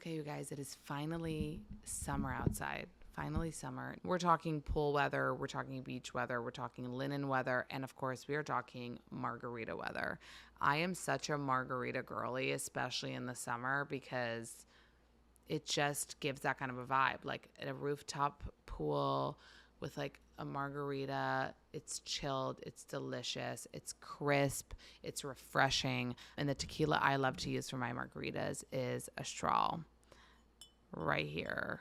Okay, you guys, it is finally summer outside. Finally summer. We're talking pool weather, we're talking beach weather, we're talking linen weather, and of course, we are talking margarita weather. I am such a margarita girly, especially in the summer, because it just gives that kind of a vibe. Like at a rooftop pool with like a margarita, it's chilled, it's delicious, it's crisp, it's refreshing. And the tequila I love to use for my margaritas is Astral right here.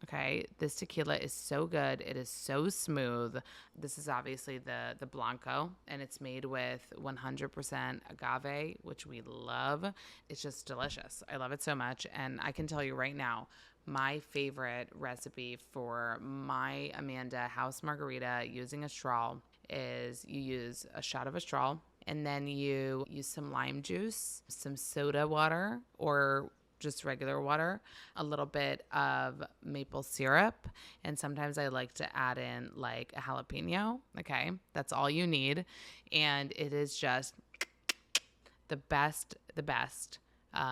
Okay, this tequila is so good. It is so smooth. This is obviously the Blanco, and it's made with 100% agave, which we love. It's just delicious. I love it so much. And I can tell you right now, my favorite recipe for my Amanda house margarita using Astral is you use a shot of Astral, and then you use some lime juice, some soda water, or just regular water, a little bit of maple syrup, and sometimes I like to add in like a jalapeno. Okay, that's all you need, and it is just the best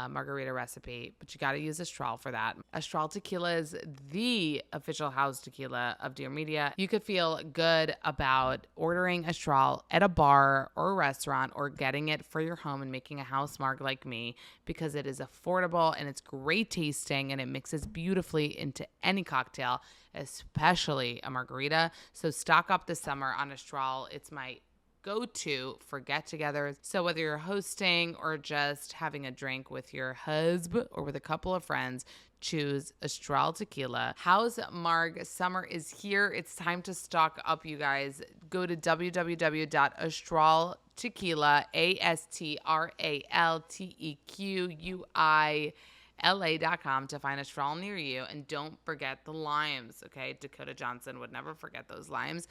margarita recipe, but you got to use Astral for that. Astral Tequila is the official house tequila of Dear Media. You could feel good about ordering Astral at a bar or a restaurant, or getting it for your home and making a house marg like me, because it is affordable and it's great tasting and it mixes beautifully into any cocktail, especially a margarita. So stock up this summer on Astral. It's my go-to for get-togethers. So whether you're hosting or just having a drink with your husband or with a couple of friends, choose Astral Tequila. House Marg summer is here. It's time to stock up, you guys. Go to www.astraltequila, ASTRALTEQUILA.com to find Astral near you. And don't forget the limes, okay? Dakota Johnson would never forget those limes.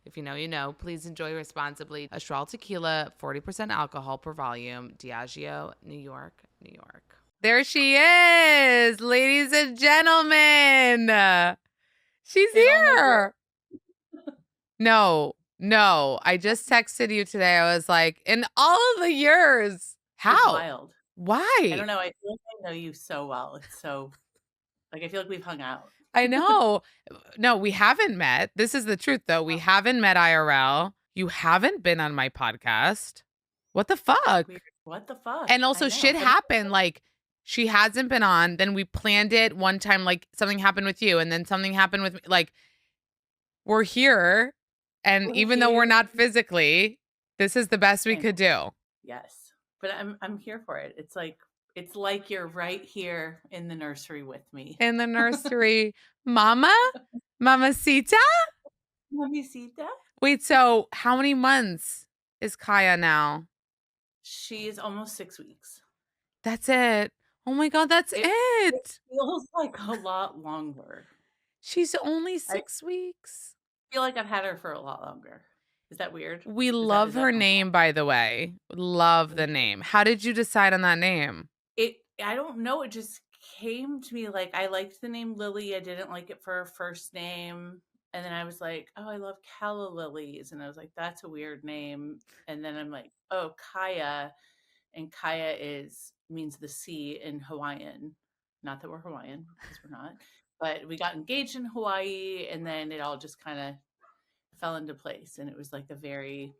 If you know, you know. Please enjoy responsibly. Astral Tequila, 40% alcohol per volume. Diageo, New York, New York. There she is, ladies and gentlemen. She's here. No. I just texted you today. I was like, in all of the years, how? It's wild. Why? I don't know. I feel like I know you so well. It's so, like, I feel like we've hung out. I know. No, we haven't met. This is the truth, though. We haven't met IRL. You haven't been on my podcast. What the fuck? Weird. What the fuck? And also, shit happened. Like, she hasn't been on. Then we planned it one time. Like, something happened with you, and then something happened with me. Like, we're here, and even though we're not physically, this is the best we could do. Yes, but I'm here for it. It's like you're right here in the nursery with me. In the nursery, Mamacita? Mamacita? Wait, so how many months is Kaia now? She's almost 6 weeks. That's it. Oh my God, that's it. It feels like a lot longer. She's only 6 weeks. I feel like I've had her for a lot longer. Is that weird? We love her name, by the way. Love the name. How did you decide on that name? I don't know. It just came to me. Like, I liked the name Lily. I didn't like it for her first name. And then I was like, oh, I love Calla Lilies. And I was like, that's a weird name. And then I'm like, oh, Kaia. And Kaia means the sea in Hawaiian. Not that we're Hawaiian, because we're not. But we got engaged in Hawaii, and then it all just kind of fell into place. And it was like a very,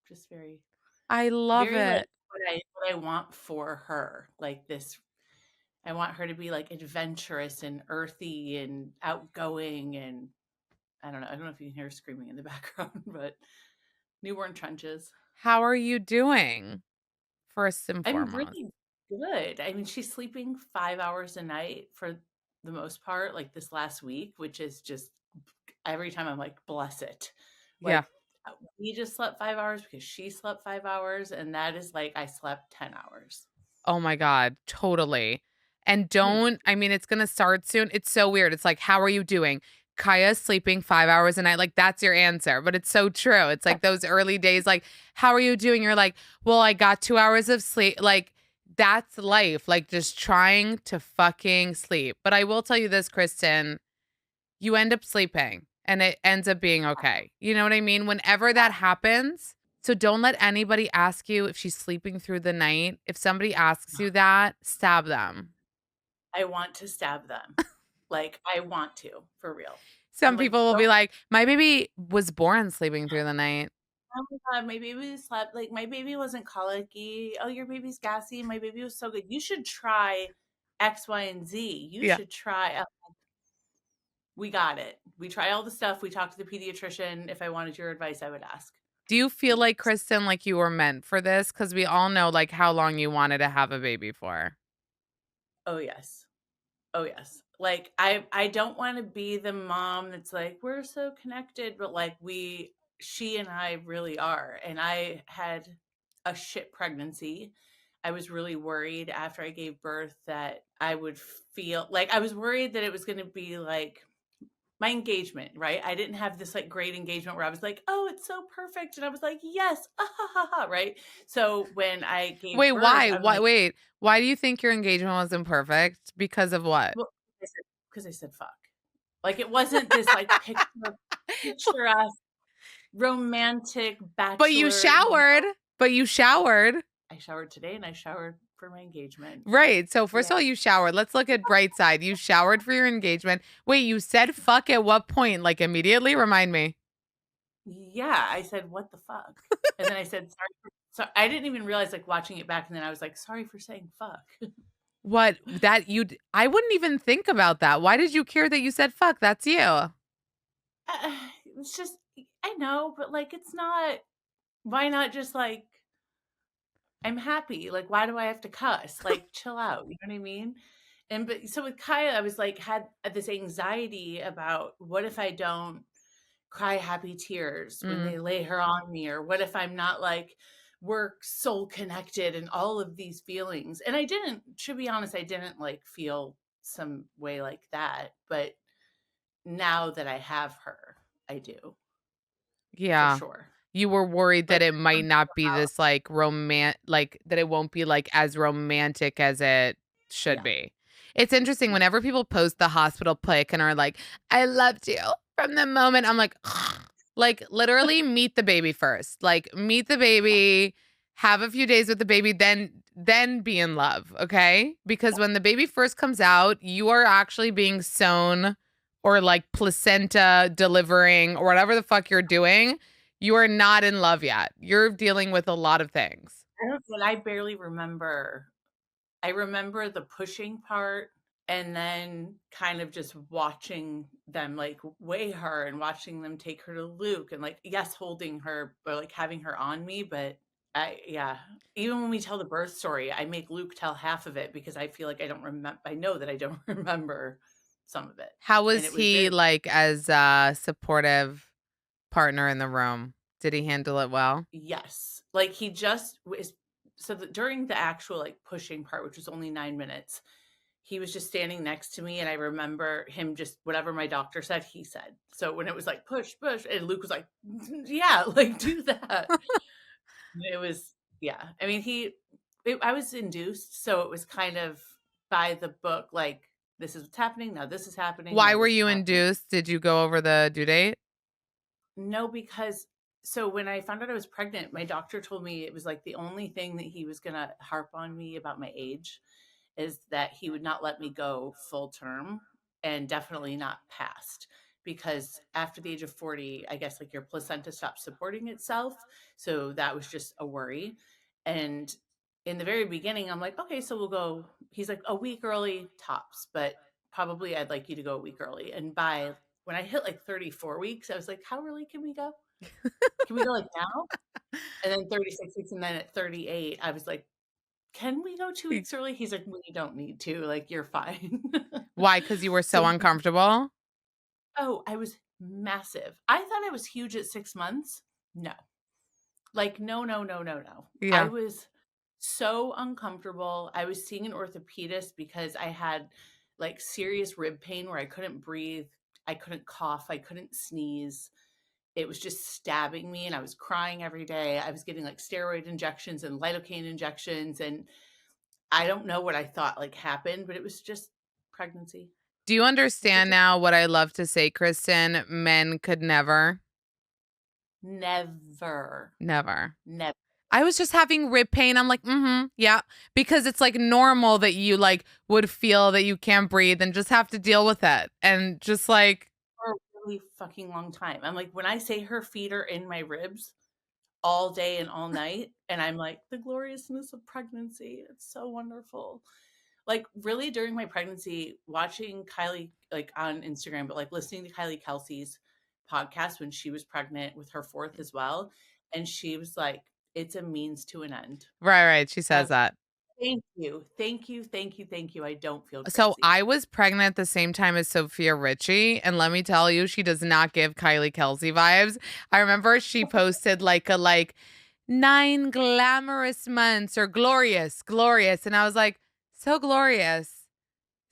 just very. I love it. Like what I want for her. Like this, I want her to be like adventurous and earthy and outgoing. And I don't know if you can hear screaming in the background, but newborn trenches. How are you doing? First and foremost. I'm really good. I mean, she's sleeping 5 hours a night for the most part, like this last week, which is just every time I'm like, bless it. Like, we just slept 5 hours because she slept 5 hours. And that is like, I slept 10 hours. Oh my God, totally. And I mean, it's going to start soon. It's so weird. It's like, how are you doing? Kaia's sleeping 5 hours a night. Like, that's your answer. But it's so true. It's like those early days, like, how are you doing? You're like, well, I got 2 hours of sleep. Like, that's life. Like, just trying to fucking sleep. But I will tell you this, Kristen, you end up sleeping and it ends up being okay. You know what I mean? Whenever that happens. So don't let anybody ask you if she's sleeping through the night. If somebody asks you that, stab them. I want to stab them. Like, I want to, for real. Some I'm like, people will be don't. like, my baby was born sleeping through the night. Oh my god, my baby slept. Like, my baby wasn't colicky. Oh, your baby's gassy. My baby was so good. You should try X, Y, and Z. You Yeah. should try. We got it. We try all the stuff. We talked to the pediatrician. If I wanted your advice, I would ask. Do you feel like, Please. Kristen, like you were meant for this? Because we all know like how long you wanted to have a baby for. Oh yes. Oh yes. Like, I don't want to be the mom that's like, we're so connected, but like she and I really are. And I had a shit pregnancy. I was really worried after I gave birth that I would feel like, I was worried that it was going to be like my engagement, right? I didn't have this like great engagement where I was like, oh, it's so perfect. And I was like, yes, ah, ha, ha, ha, right? So when I gave Wait, birth, why? I'm Why? like, Wait, why do you think your engagement wasn't perfect? Because of what? well, because I said fuck. Like, it wasn't this like picturesque, romantic But you bachelor. showered. But you showered. I showered today and I showered for my engagement. Right. So first Yeah. of all, you showered. Let's look at bright side. You showered for your engagement. Wait, you said fuck at what point? Like immediately? Remind me. Yeah. I said, what the fuck? And then I said, sorry. So I didn't even realize, like, watching it back. And then I was like, sorry for saying fuck. What that you I wouldn't even think about that. Why did you care that you said fuck? That's you. It's just, I know, but like, it's not, why not just like, I'm happy. Like, why do I have to cuss? Like, chill out. You know what I mean? And but so with Kaia, I was like, had this anxiety about what if I don't cry happy tears when Mm. they lay her on me, or what if I'm not like, we're soul connected, and all of these feelings. And I didn't, to be honest, I didn't like feel some way like that. But now that I have her, I do, for Yeah. sure. You were worried that Like, it might not be about, this like like that it won't be like as romantic as it should yeah, be. It's interesting yeah, whenever people post the hospital pic and are like, I loved you from the moment. I'm like literally meet the baby first. Like meet the yeah. baby, have a few days with the baby, then be in love, okay? Because when the baby first comes out, you are actually being sewn or like placenta delivering or whatever the fuck you're doing. You are not in love yet. You're dealing with a lot of things. I don't, but I barely remember. I remember the pushing part, and then kind of just watching them like weigh her and watching them take her to Luke, and like, yes, holding her or like having her on me. But yeah, even when we tell the birth story, I make Luke tell half of it because I feel like I don't remember. I know that I don't remember some of it. How And was it was he very, like as a supportive partner in the room? Did he handle it well? yes, like he just was. So during the actual like pushing part, which was only 9 minutes, he was just standing next to me, and I remember him just whatever my doctor said, he said. So when it was like push, push, and Luke was like, yeah, like do that. It was, yeah. I mean, I was induced, so it was kind of by the book, like, this is what's happening now. This is happening Why now. were This is you happening. induced? Did you go over the due date? No, because so when I found out I was pregnant, my doctor told me it was like the only thing that he was gonna harp on me about my age is that he would not let me go full term, and definitely not past, because after the age of 40, I guess like your placenta stops supporting itself. So that was just a worry. And in the very beginning, I'm like, okay, so we'll go. He's like, a week early tops, but probably I'd like you to go a week early. And by when I hit like 34 weeks, I was like, how early can we go? Can we go like now? And then 36 weeks. And then at 38, I was like, can we go 2 weeks early? He's like, we don't need to. Like, you're fine. Why? Because you were So, so uncomfortable? oh, I was massive. I thought I was huge at 6 months. No, like, no, no, no, no, no. I Yeah. was so uncomfortable. I was seeing an orthopedist because I had like serious rib pain where I couldn't breathe. I couldn't cough. I couldn't sneeze. It was just stabbing me, and I was crying every day. I was getting like steroid injections and lidocaine injections, and I don't know what I thought like happened, but it was just pregnancy. Do you It was understand just now what I love to say, Kristen? Men could never, never, never. never. I was just having rib pain. I'm like, yeah. Because it's like normal that you like would feel that you can't breathe and just have to deal with it. And just like, For a really fucking long time. I'm like, when I say her feet are in my ribs all day and all night, and I'm like, the gloriousness of pregnancy. It's so wonderful. Like, really, during my pregnancy, watching Kylie, like on Instagram, but like listening to Kylie Kelsey's podcast when she was pregnant with her fourth as well. And she was like, it's a means to an end. right. She And I says was that. like, thank you. Thank you. Thank you. Thank you. I don't feel So crazy. I was pregnant at the same time as Sophia Richie, and let me tell you, she does not give Kylie Kelsey vibes. I remember she posted like a 9 glamorous months or glorious, and I was like, so glorious,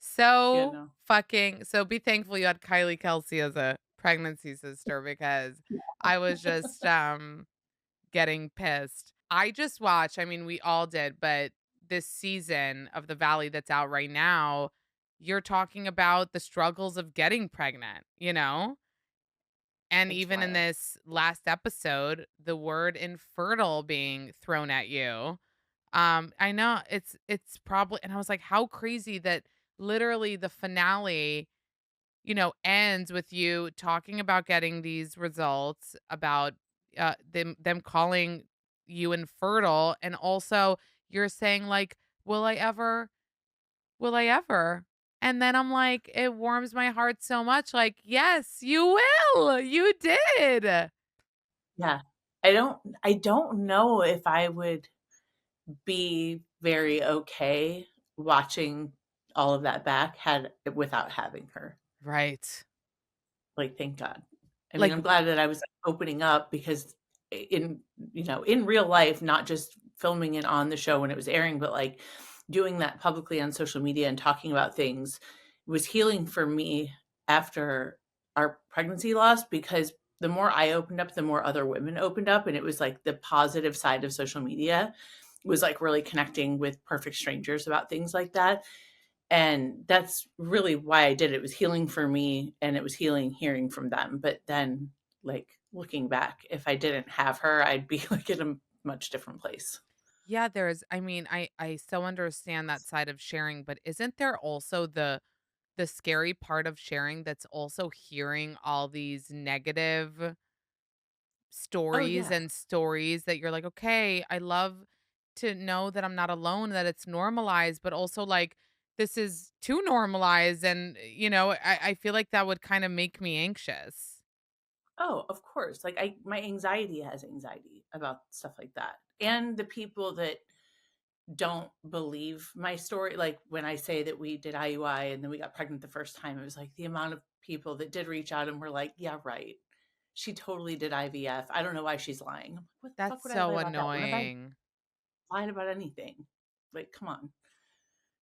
You so know, fucking. So be thankful you had Kylie Kelsey as a pregnancy sister because I was just getting pissed. I just watched, I mean, we all did, but this season of The Valley that's out right now, you're talking about the struggles of getting pregnant, you know? And it's even in wild. this last episode, the word infertile being thrown at you. I know it's probably, and I was like, how crazy that literally the finale, ends with you talking about getting these results, about them calling you infertile, and also you're saying like, "Will I ever? Will I ever?" And then I'm like, it warms my heart so much. Like, yes, you will. You did. Yeah. I don't know if I would be very okay watching all of that back had without having her. Right. Like, thank God. I mean, Like, I'm glad that I was opening up because in in real life, not just filming it on the show when it was airing, but like doing that publicly on social media and talking about things was healing for me after our pregnancy loss because the more I opened up, the more other women opened up. And it was like the positive side of social media was like really connecting with perfect strangers about things like that. And that's really why I did it. It was healing for me and it was healing hearing from them. But then, like, looking back, if I didn't have her, I'd be like in a much different place. yeah, I mean, I so understand that side of sharing, but isn't there also the scary part of sharing that's also hearing all these negative Oh, stories yeah. and stories that you're like, okay, I love to know that I'm not alone, that it's normalized, but also like this is too normalized. And, I feel like that would kind of make me anxious. Oh, of course. Like, my anxiety has anxiety about stuff like that. And the people that don't believe my story, like when I say that we did IUI and then we got pregnant the first time, it was like the amount of people that did reach out and were like, yeah, right. She totally did IVF. I don't know why she's lying. I'm like, what the That's fuck would I so lie about that? When have I annoying. lied about anything? Like, come on.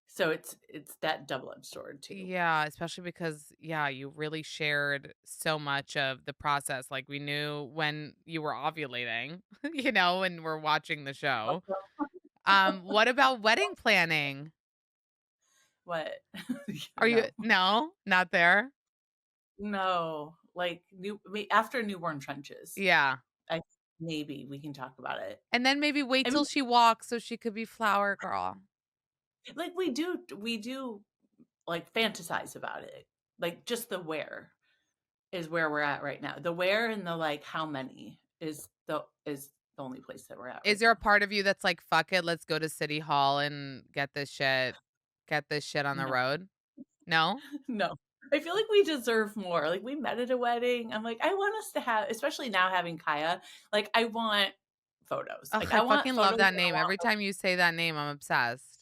So it's that double-edged sword too. Yeah, especially because, yeah, you really shared so much of the process. Like, we knew when you were ovulating, when we're watching the show. What about wedding planning? What? Are you, No. no, not there? No. Like after newborn trenches. Yeah. I maybe we can talk about it. And then maybe wait I mean, till she walks so she could be flower girl. like we do like fantasize about it. Like just the where is where we're at right now. The where and the like how many is the only place that we're at Is right there a now. part of you that's like, fuck it, let's go to City Hall and get this shit on the No. road? No? No. I feel like we deserve more. Like we met at a wedding. I'm like, I want us to have, especially now having Kaia, like I want photos. Ugh, Like I I want fucking love photos that and I name. want Every time you say that name, I'm obsessed.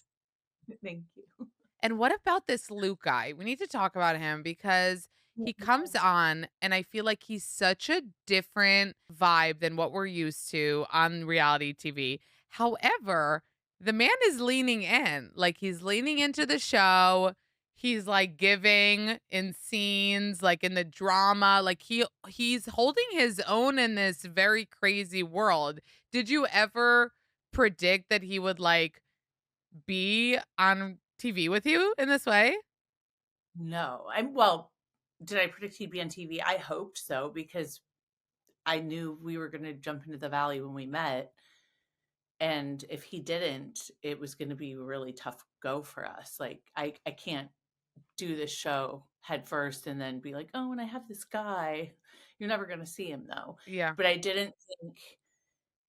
thank you. And what about this Luke guy? We need to talk about him because he comes on and I feel like he's such a different vibe than what we're used to on reality TV. However, the man is leaning in. Like he's leaning into the show. He's like giving in scenes, like in the drama. Like he's holding his own in this very crazy world. Did you ever predict that he would like be on TV with you in this way? No. Well, did I predict he'd be on TV? I hoped so because I knew we were going to jump into the valley when we met. And if he didn't, it was going to be a really tough go for us. Like, I can't do this show head first and then be like, oh, and I have this guy. You're never going to see him though. Yeah. But I didn't think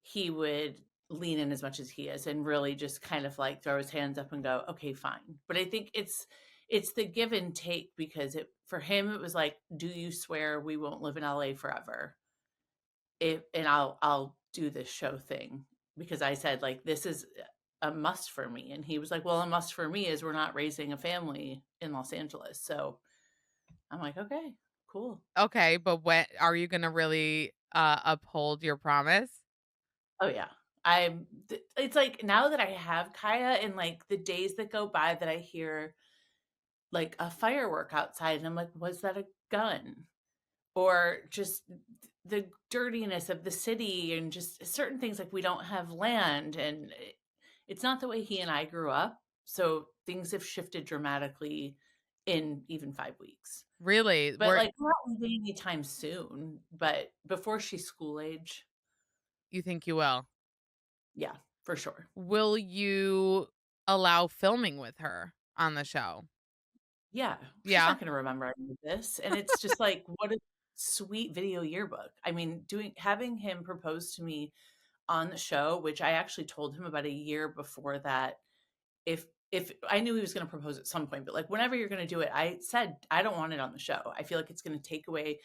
he would lean in as much as he is and really just kind of like throw his hands up and go, okay, fine. But I think it's the give and take, because it for him it was like, do you swear we won't live in LA forever? And I'll do this show thing, because I said like, this is a must for me. And he was like, well, a must for me is we're not raising a family in Los Angeles. So I'm like, okay, cool. Okay, but when are you gonna really uphold your promise? Oh yeah. It's like, now that I have Kaia, and like the days that go by that I hear like a firework outside and I'm like, was that a gun? Or just the dirtiness of the city, and just certain things, like we don't have land, and it's not the way he and I grew up. So things have shifted dramatically in even 5 weeks. Really? But like, we're not leaving anytime soon, but before she's school age, You think you will? yeah, for sure. Will you allow filming with her on the show? Yeah, she's Yeah. not gonna remember any of this, and it's just like, what a sweet video yearbook. I mean, having him propose to me on the show, which I actually told him about a year before that, if I knew he was gonna propose at some point, but like, whenever you're gonna do it, I said, I don't want it on the show. I feel like it's gonna take away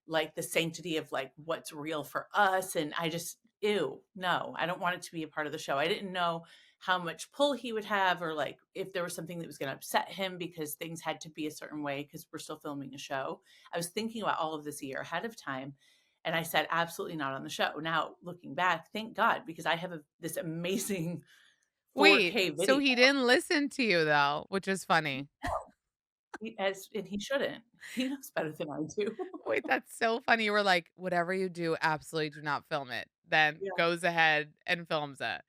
like the sanctity of like what's real for us. And I just, ew, no, I don't want it to be a part of the show. I didn't know how much pull he would have, or like if there was something that was going to upset him because things had to be a certain way because we're still filming a show. I was thinking about all of this a year ahead of time. And I said, absolutely not on the show. Now, looking back, thank God, because I have this amazing Wait, 4K so video. he didn't listen to you though, which is funny. And he shouldn't. He knows better than I do. Wait, that's so funny. You were like, whatever you do, absolutely do not film it. Then Yeah. goes ahead and films it.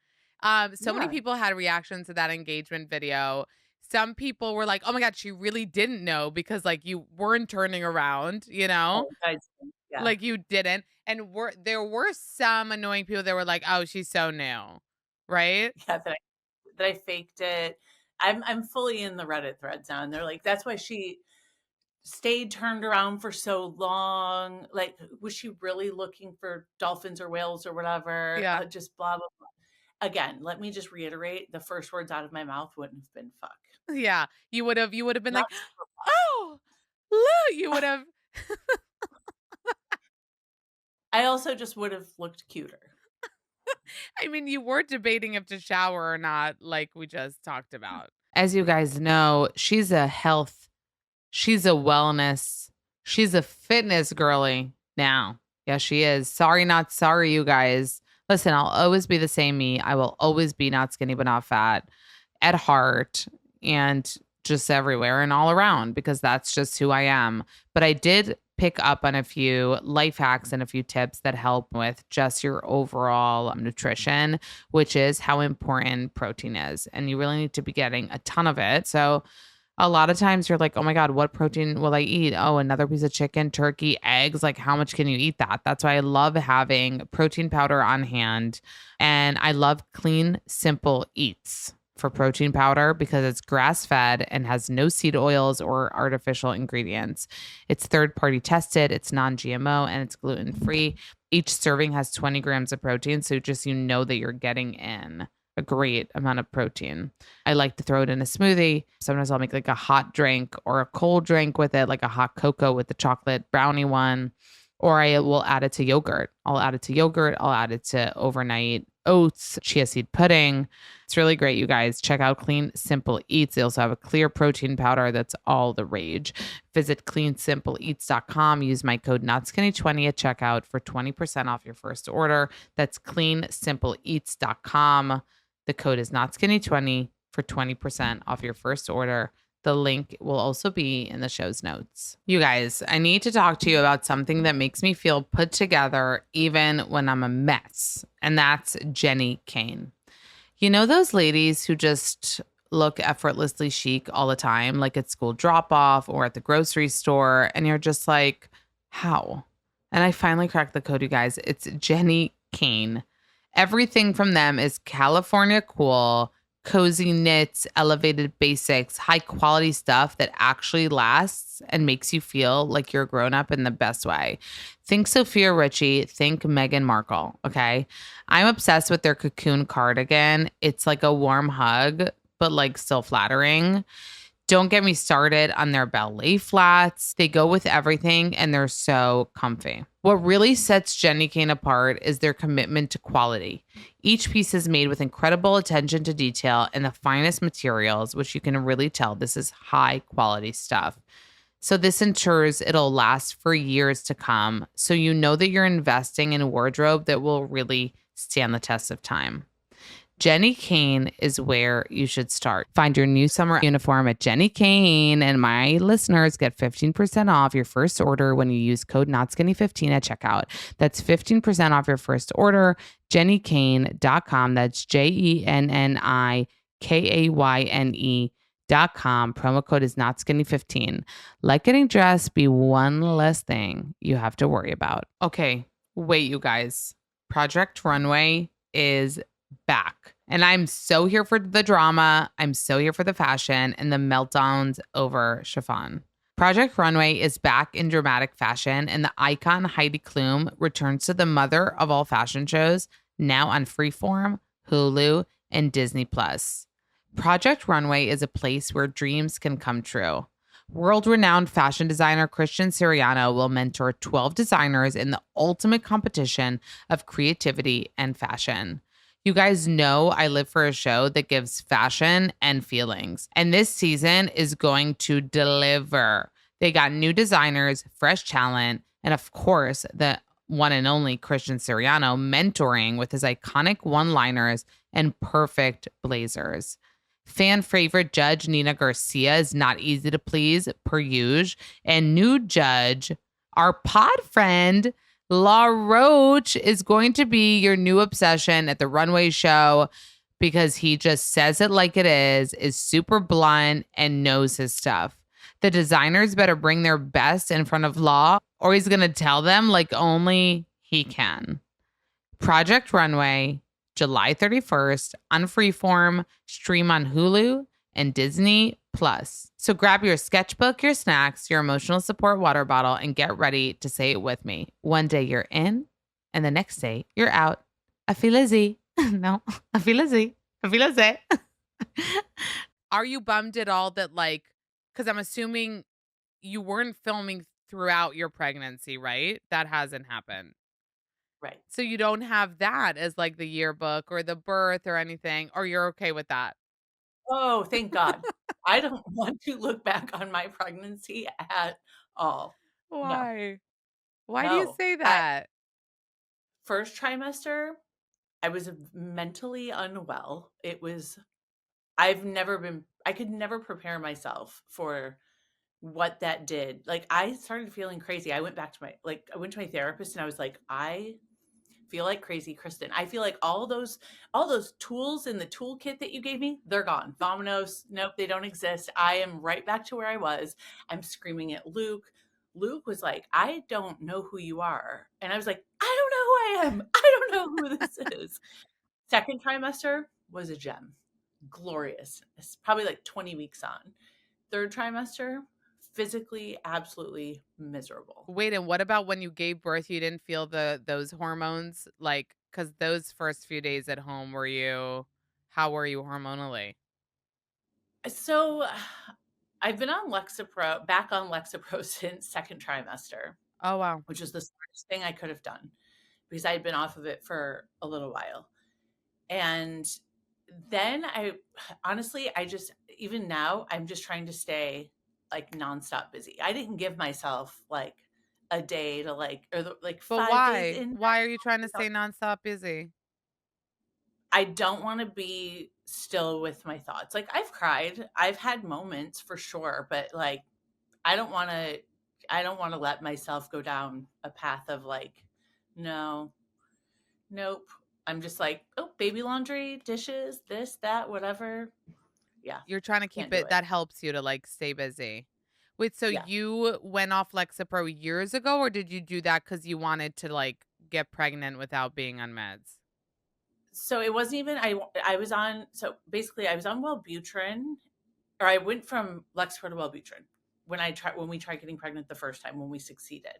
So many Yeah. people had reactions to that engagement video. Some people were like, oh my God, she really didn't know because like you weren't turning around, you know? Oh, guys, yeah. Like you didn't. And there were some annoying people that were like, oh, she's so new. Right? Yeah. That I faked it. I'm fully in the Reddit threads now, and they're like, that's why she stayed turned around for so long. Like, was she really looking for dolphins or whales or whatever? Yeah. Just blah blah blah. Again, let me just reiterate: the first words out of my mouth wouldn't have been "fuck." Yeah. You would have been like, Not super oh, Lou, you would have. I also just would have looked cuter. I mean, you were debating if to shower or not, like we just talked about. As you guys know, she's a wellness, she's a fitness girly now. Yeah, she is. Sorry, not sorry, you guys. Listen, I'll always be the same me. I will always be not skinny, but not fat at heart and just everywhere and all around because that's just who I am. But I did pick up on a few life hacks and a few tips that help with just your overall nutrition, which is how important protein is. And you really need to be getting a ton of it. So a lot of times you're like, oh my God, what protein will I eat? Oh, another piece of chicken, turkey, eggs. Like, how much can you eat that? That's why I love having protein powder on hand. And I love Clean Simple Eats for protein powder because it's grass fed and has no seed oils or artificial ingredients. It's third party tested, it's non GMO, and it's gluten free. Each serving has 20 grams of protein. So just you know that you're getting in a great amount of protein. I like to throw it in a smoothie. Sometimes I'll make like a hot drink or a cold drink with it, like a hot cocoa with the chocolate brownie one. Or I will add it to yogurt. I'll add it to yogurt. I'll add it to overnight oats, chia seed pudding. It's really great, you guys. Check out Clean Simple Eats. They also have a clear protein powder that's all the rage. Visit cleansimpleeats.com. Use my code NotSkinny20 at checkout for 20% off your first order. That's cleansimpleeats.com. The code is NotSkinny20 for 20% off your first order. The link will also be in the show's notes. You guys, I need to talk to you about something that makes me feel put together even when I'm a mess, and that's Jenny Kane. You know those ladies who just look effortlessly chic all the time, like at school drop-off or at the grocery store, and you're just like, how? And I finally cracked the code, you guys. It's Jenny Kane. Everything from them is California cool, cozy knits, elevated basics, high quality stuff that actually lasts and makes you feel like you're a grown up in the best way. Think Sophia Richie, think Meghan Markle, okay? I'm obsessed with their cocoon cardigan. It's like a warm hug, but like still flattering. Don't get me started on their ballet flats. They go with everything and they're so comfy. What really sets Jenny Kane apart is their commitment to quality. Each piece is made with incredible attention to detail and the finest materials, which you can really tell this is high quality stuff. So this ensures it'll last for years to come. So you know that you're investing in a wardrobe that will really stand the test of time. Jenny Kane is where you should start. Find your new summer uniform at Jenny Kane, and my listeners get 15% off your first order when you use code NOTSKINNY15 at checkout. That's 15% off your first order, jennykane.com. That's JENNIKAYNE.com. Promo code is NOTSKINNY15. Let getting dressed be one less thing you have to worry about. Okay, wait, you guys. Project Runway is back. And I'm so here for the drama. I'm so here for the fashion and the meltdowns over chiffon. Project Runway is back in dramatic fashion, and the icon Heidi Klum returns to the mother of all fashion shows, now on Freeform, Hulu, and Disney Plus. Project Runway is a place where dreams can come true. World-renowned fashion designer Kristen Doute will mentor 12 designers in the ultimate competition of creativity and fashion. You guys know I live for a show that gives fashion and feelings, and this season is going to deliver. They got new designers, fresh talent, and of course, the one and only Kristen Doute mentoring with his iconic one-liners and perfect blazers. Fan favorite judge Nina Garcia is not easy to please, per usual, and new judge, our pod friend, La Roche, is going to be your new obsession at the runway show because he just says it like it is super blunt, and knows his stuff. The designers better bring their best in front of Law, or he's going to tell them like only he can. Project Runway, July 31st on Freeform, stream on Hulu and Disney Plus. So grab your sketchbook, your snacks, your emotional support water bottle, and get ready to say it with me. One day you're in, and the next day you're out. I feel Lizzie. No, I feel Lizzie. I feel Lizzie. Are you bummed at all that, like, because I'm assuming you weren't filming throughout your pregnancy, right? That hasn't happened. Right. So you don't have that as like the yearbook or the birth or anything, or you're okay with that? Oh, thank God. I don't want to look back on my pregnancy at all. No, Why? Why do you no. say that? First trimester, I was mentally unwell. I could never prepare myself for what that did. Like, I started feeling crazy. I went to my therapist and I was like, I feel like crazy, Kristen. I feel like all those tools in the toolkit that you gave me, they're gone. Vominos, nope, they don't exist. I am right back to where I was. I'm screaming at Luke. Luke was like, I don't know who you are. And I was like, I don't know who I am. I don't know who this is. Second trimester was a gem. Glorious. It's probably like 20 weeks on. Third trimester, physically absolutely miserable. Wait, and what about when you gave birth, you didn't feel those hormones? Like, because those first few days at home, how were you hormonally? So I've been on back on Lexapro since second trimester, Oh, wow. which was the smartest thing I could have done because I had been off of it for a little while. And then even now, I'm just trying to stay like nonstop busy. I didn't give myself like a day to like But 5 days why? in. Why are you trying to stay nonstop busy? I don't want to be still with my thoughts. Like, I've cried. I've had moments for sure, but like I don't want to let myself go down a path of like, no, nope. I'm just like, oh, baby laundry, dishes, this, that, whatever. Yeah. You're trying to keep Can't do it it. that helps you to like stay busy. Wait, so Yeah. you went off Lexapro years ago, or did you do that because you wanted to like get pregnant without being on meds? So it wasn't even I was on so basically I was on Wellbutrin, or I went from Lexapro to Wellbutrin when we tried getting pregnant the first time when we succeeded.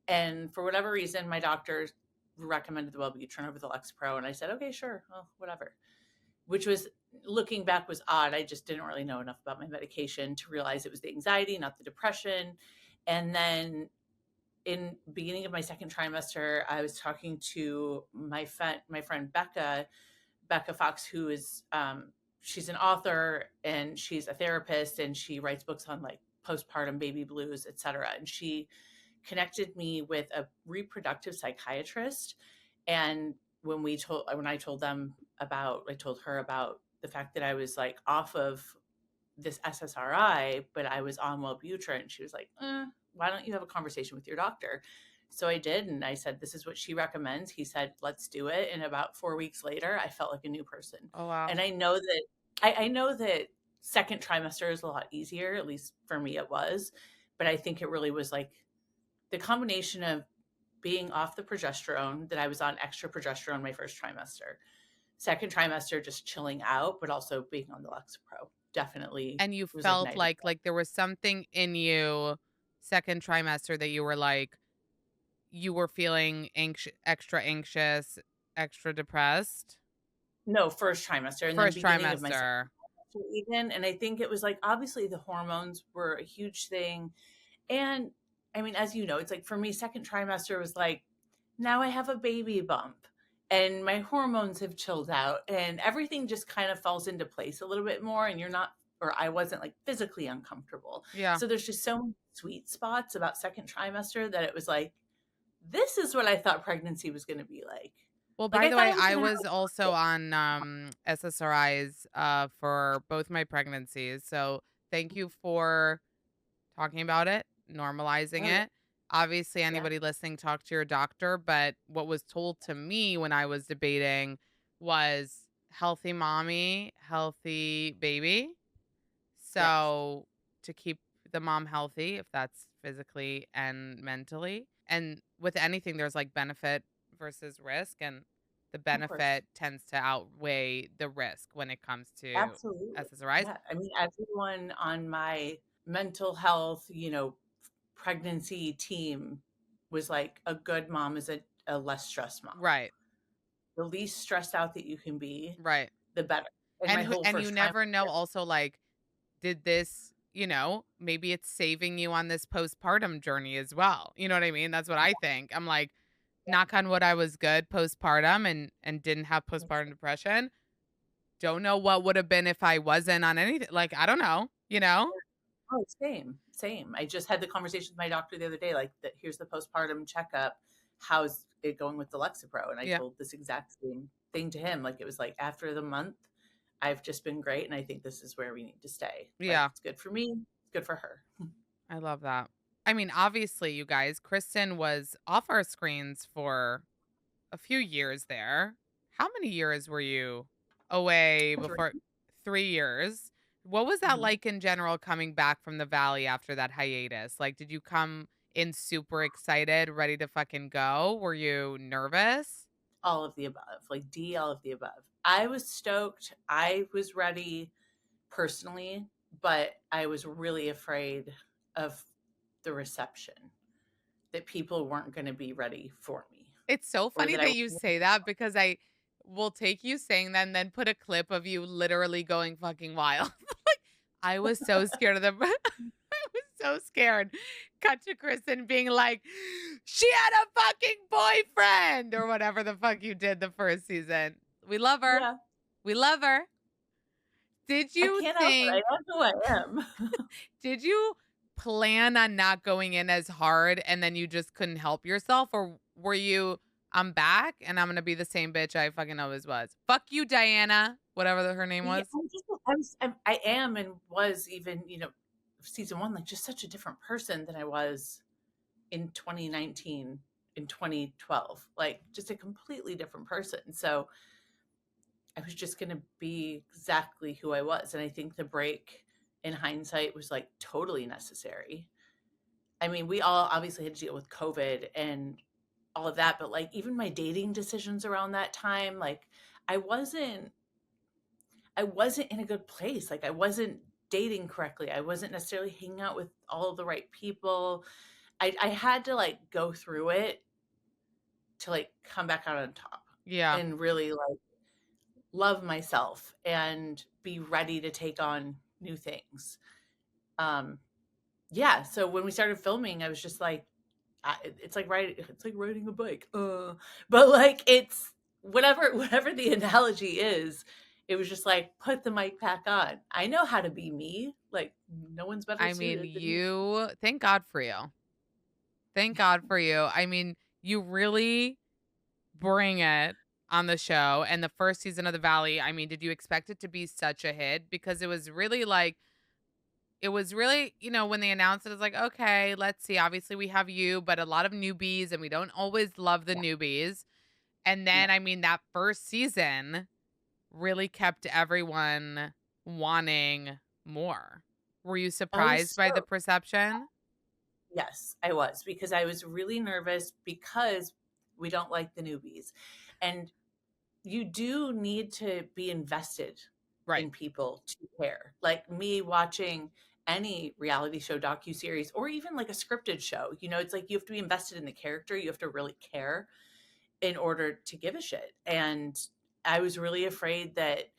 And for whatever reason, my doctor recommended the Wellbutrin over the Lexapro, and I said, okay, sure, well, whatever. Which was, looking back, was odd. I just didn't really know enough about my medication to realize it was the anxiety, not the depression. And then in beginning of my second trimester, I was talking to my friend Becca Fox, who is she's an author and she's a therapist and she writes books on like postpartum baby blues, etc. And she connected me with a reproductive psychiatrist. And when I told her about the fact that I was like off of this SSRI, but I was on Wellbutrin, she was like, why don't you have a conversation with your doctor? So I did, and I said, this is what she recommends. He said, let's do it. And about 4 weeks later, I felt like a new person. Oh, wow. And I know that second trimester is a lot easier, at least for me it was. But I think it really was like the combination of being off the progesterone, that I was on extra progesterone my first trimester, second trimester just chilling out, but also being on the Lexapro definitely. And you was felt igniting. like there was something in you second trimester that you were like, you were feeling extra anxious, extra depressed. No, first trimester, and First then beginning of my second trimester. trimester even. And I think it was like, obviously the hormones were a huge thing. And I mean, as you know, it's like for me, second trimester was like, now I have a baby bump and my hormones have chilled out and everything just kind of falls into place a little bit more. And I wasn't like physically uncomfortable. Yeah. So there's just so many sweet spots about second trimester that it was like, this is what I thought pregnancy was going to be like. Well, Like by I the thought way, I was I going to was also on SSRIs for both my pregnancies. So thank you for talking about it, normalizing have, it. Obviously, yeah, anybody listening, talk to your doctor. But what was told to me when I was debating was healthy mommy, healthy baby. yes, So to keep the mom healthy, if that's physically and mentally. And with anything, there's like benefit versus risk. And the of course. benefit tends to outweigh the risk when it comes to Absolutely. SSRIs. Yeah. I mean, everyone on my mental health, pregnancy team was like, a good mom is a less stressed mom. Right. The least stressed out that you can be, Right. the better. And my whole And you first time. never know also, like, did this, maybe it's saving you on this postpartum journey as well. You know what I mean? That's what I think. I'm like, knock on wood, I was good postpartum and didn't have postpartum depression. Don't know what would have been if I wasn't on anything. Like, I don't know. Oh, same, same. I just had the conversation with my doctor the other day, like that. Here's the postpartum checkup. How's it going with the Lexapro? And I Yeah. told this exact same thing to him. Like it was like, after the month, I've just been great, and I think this is where we need to stay. Like Yeah. it's good for me, it's good for her. I love that. I mean, obviously, you guys, Kristen was off our screens for a few years there. How many years were you away before? 3 years. What was that Mhm. like in general coming back from the valley after that hiatus? Like, did you come in super excited, ready to fucking go? Were you nervous? All of the above, like D, all of the above. I was stoked. I was ready personally, but I was really afraid of the reception, that people weren't going to be ready for me, It's so or funny that I that you say that because I will take you saying that and then put a clip of you literally going fucking wild. Like, I was so scared of them. I was so scared. Cut to Kristen being like, she had a fucking boyfriend or whatever the fuck you did the first season. We love her. yeah, We love her. Did I you can't help it. I think, am who I am. did you plan on not going in as hard and then you just couldn't help yourself? Or were you, I'm back and I'm going to be the same bitch I fucking always was? Fuck you, Diana, whatever her name Yeah, was. I am and was even, season one, like just such a different person than I was in 2019, in 2012, like just a completely different person. So I was just going to be exactly who I was. And I think the break in hindsight was like totally necessary. I mean, we all obviously had to deal with COVID and all of that, but like even my dating decisions around that time, like I wasn't in a good place. Like I wasn't dating correctly. I wasn't necessarily hanging out with all of the right people. I had to like go through it to like come back out on top Yeah. and really like love myself and be ready to take on new things. Um yeah, so when we started filming, I was just like it's like riding a bike. But like it's whatever the analogy is, it was just like put the mic back on. I know how to be me. Like no one's better I mean, suited than me. thank God for you. Thank God for you. I mean, you really bring it on the show. And the first season of The Valley, I mean, did you expect it to be such a hit? Because it was really, when they announced it, it's like, okay, let's see. Obviously, we have you, but a lot of newbies, and we don't always love the Yeah, newbies. And yeah. then, I mean, that first season really kept everyone wanting more. Were you I was surprised by the so perception? yes, I was because I was really nervous because we don't like the newbies. And you do need to be invested Right. in people to care. Like me watching any reality show, docu-series, or even like a scripted show, it's like you have to be invested in the character. You have to really care in order to give a shit. And I was really afraid that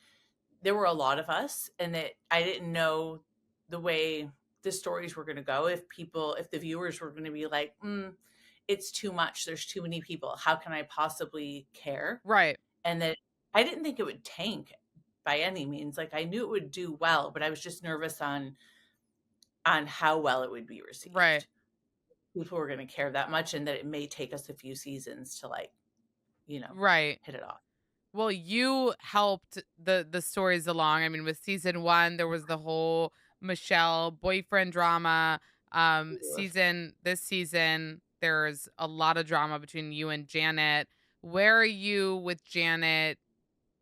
there were a lot of us and that I didn't know the way the stories were going to go. If the viewers were going to be like, it's too much. There's too many people. How can I possibly care? Right. And that I didn't think it would tank by any means. Like I knew it would do well, but I was just nervous on how well it would be Right. received. People were going to care that much and that it may take us a few seasons to like, you know, Right. hit it off. Well, you helped the stories along. I mean, with season 1, there was the whole Michelle boyfriend drama. This season, there's a lot of drama between you and Janet. Where are you with Janet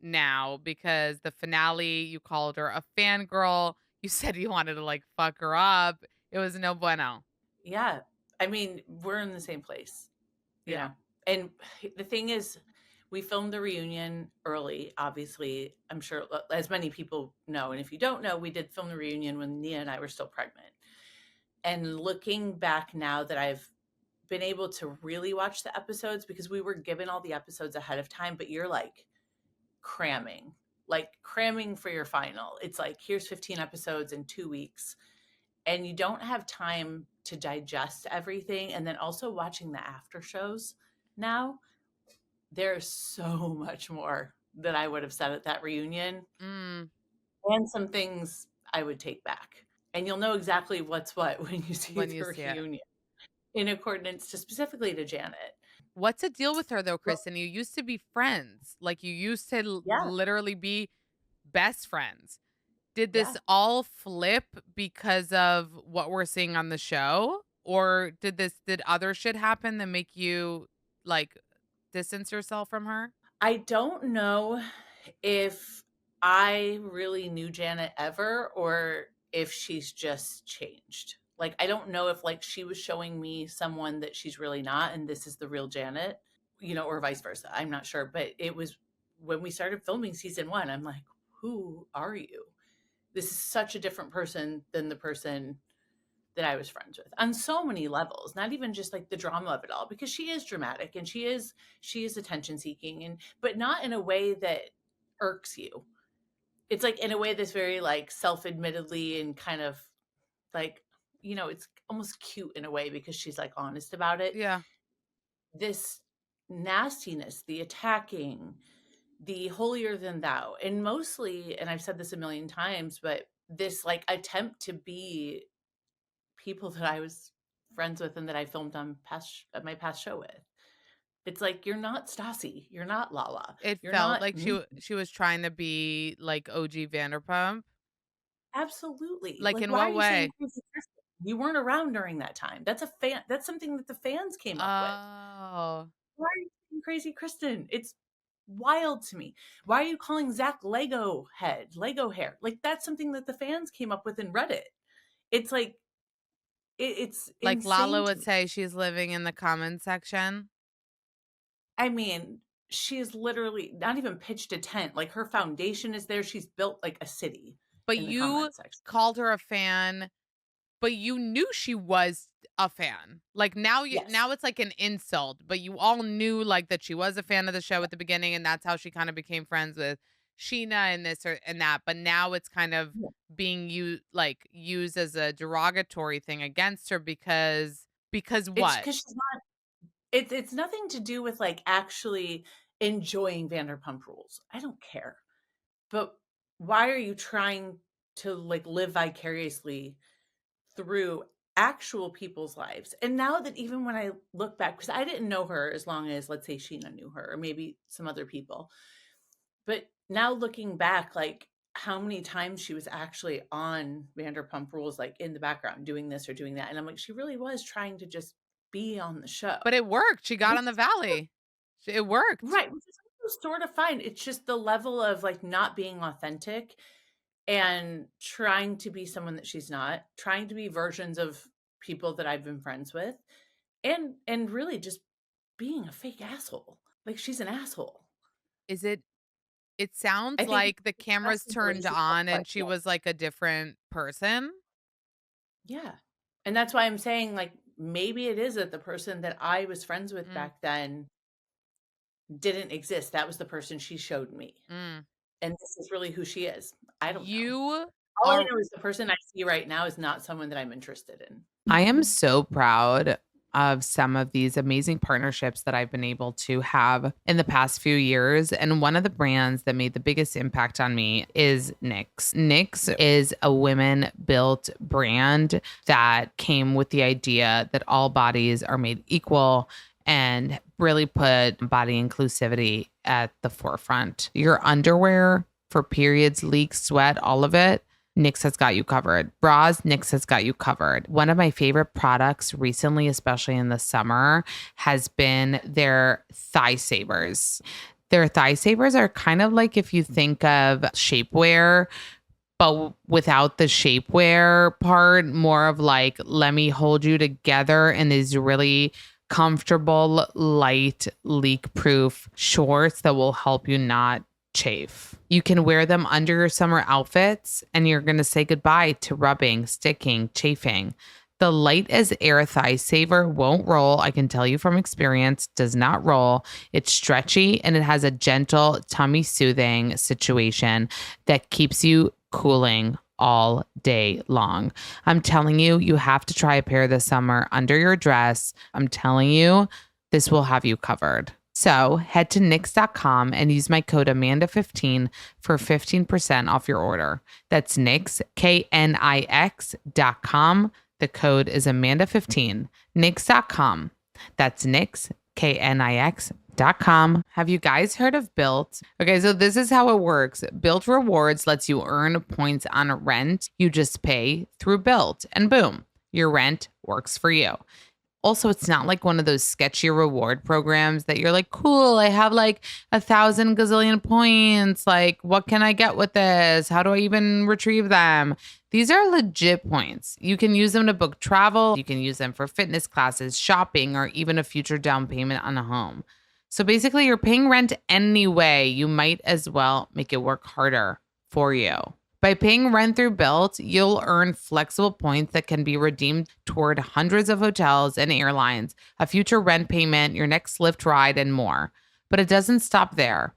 now? Because the finale, you called her a fangirl. You said you wanted to like fuck her up. It was no bueno. Yeah. I mean, we're in the same place, you Yeah. know. And the thing is, we filmed the reunion early, obviously. I'm sure as many people know. And if you don't know, we did film the reunion when Nia and I were still pregnant. And looking back now that I've been able to really watch the episodes because we were given all the episodes ahead of time, but you're cramming, like cramming for your final. It's like, here's 15 episodes in 2 weeks, and you don't have time to digest everything. And then also watching the after shows now, there's so much more that I would have said at that reunion Mm, and some things I would take back. And you'll know exactly what's what when you see when you the see it. reunion in accordance to specifically to Janet. What's the deal with her though, Well, Kristen? You used to be friends. Like you used to yeah, literally be best friends. Did yeah. this all flip because of what we're seeing on the show? Or did other shit happen that make you like distance yourself from her? I don't know if I really knew Janet ever or if she's just changed. Like I don't know if like she was showing me someone that she's really not and this is the real Janet, or vice versa. I'm not sure, but it was when we started filming season 1, I'm like, "Who are you? This is such a different person than the person that I was friends with on so many levels, not even just like the drama of it all, because she is dramatic and she is attention seeking and but not in a way that irks you. It's like in a way that's very like self-admittedly and kind of like, it's almost cute in a way because she's like honest about it. Yeah. This nastiness, the attacking, the holier than thou, and mostly, and I've said this a million times, but this like attempt to be people that I was friends with and that I filmed on my past show with. It's like you're not Stassi, you're not Lala, It you're felt not like me. she was trying to be like OG Vanderpump. Absolutely. Like Like, in why are what you saying way? crazy Kristen? You weren't around during that time. That's something that the fans came up with. Oh. Why are you saying crazy Kristen? It's wild to me. Why are you calling Zach Lego head, Lego hair? Like that's something that the fans came up with in Reddit. It's like it's Like Lala insane to would me. say she's living in the comment section. I mean, she is literally not even pitched a tent. Like her foundation is there. She's built like a city But in the you comment section. called her a fan, but you knew she was a fan. Like now Yes. now it's like an insult, but you all knew like that she was a fan of the show at the beginning, and that's how she kind of became friends with Scheana and this or and that. But now it's kind of Yeah. being used as a derogatory thing against her because It's what? because she's not. It's nothing to do with like actually enjoying Vanderpump Rules. I don't care. But why are you trying to like live vicariously through actual people's lives? And now that even when I look back, because I didn't know her as long as, let's say, Scheana knew her, or maybe some other people. But now looking back, like how many times she was actually on Vanderpump Rules, like in the background doing this or doing that. And I'm like, she really was trying to just be on the show. But it worked. She got Which on the is Valley. It worked. right, which is also sort of fine. It's just the level of like not being authentic and trying to be someone that she's not, trying to be versions of people that I've been friends with, and really just being a fake asshole. Like she's an asshole. Is it It I sounds think like the cameras the way turned she talks on about and she it. was like a different person. Yeah. And that's why I'm saying like maybe it is that the person that I was friends with Mm, back then didn't exist. That was the person she showed me. mm. And this is really who she is. I don't know. You All I are know is the person I see right now is not someone that I'm interested in. I am so proud of some of these amazing partnerships that I've been able to have in the past few years. And one of the brands that made the biggest impact on me is NYX. NYX is a women built brand that came with the idea that all bodies are made equal and really put body inclusivity at the forefront. Your underwear for periods, leaks, sweat, all of it, NYX has got you covered. Bras, NYX has got you covered. One of my favorite products recently, especially in the summer, has been their thigh savers. Their thigh savers are kind of like if you think of shapewear, but without the shapewear part, more of like, let me hold you together in these really comfortable, light, leak proof shorts that will help you not chafe. You can wear them under your summer outfits and you're going to say goodbye to rubbing, sticking, chafing. The light as air thigh saver won't roll. I can tell you from experience, does not roll. It's stretchy and it has a gentle tummy soothing situation that keeps you cooling all day long. I'm telling you, you have to try a pair this summer under your dress. I'm telling you, this will have you covered. So head to NYX.com and use my code Amanda15 for 15% off your order. That's NYX, KNIX.com. The code is Amanda15, NYX.com. That's NYX, KNIX.com. Have you guys heard of Built? Okay, so this is how it works. Built Rewards lets you earn points on rent you just pay through Built, and boom, your rent works for you. Also, it's not like one of those sketchy reward programs that you're like, cool, I have like 1,000 gazillion points. Like, what can I get with this? How do I even retrieve them? These are legit points. You can use them to book travel. You can use them for fitness classes, shopping, or even a future down payment on a home. So basically, you're paying rent anyway. You might as well make it work harder for you. By paying rent through Built, you'll earn flexible points that can be redeemed toward hundreds of hotels and airlines, a future rent payment, your next Lyft ride, and more. But it doesn't stop there.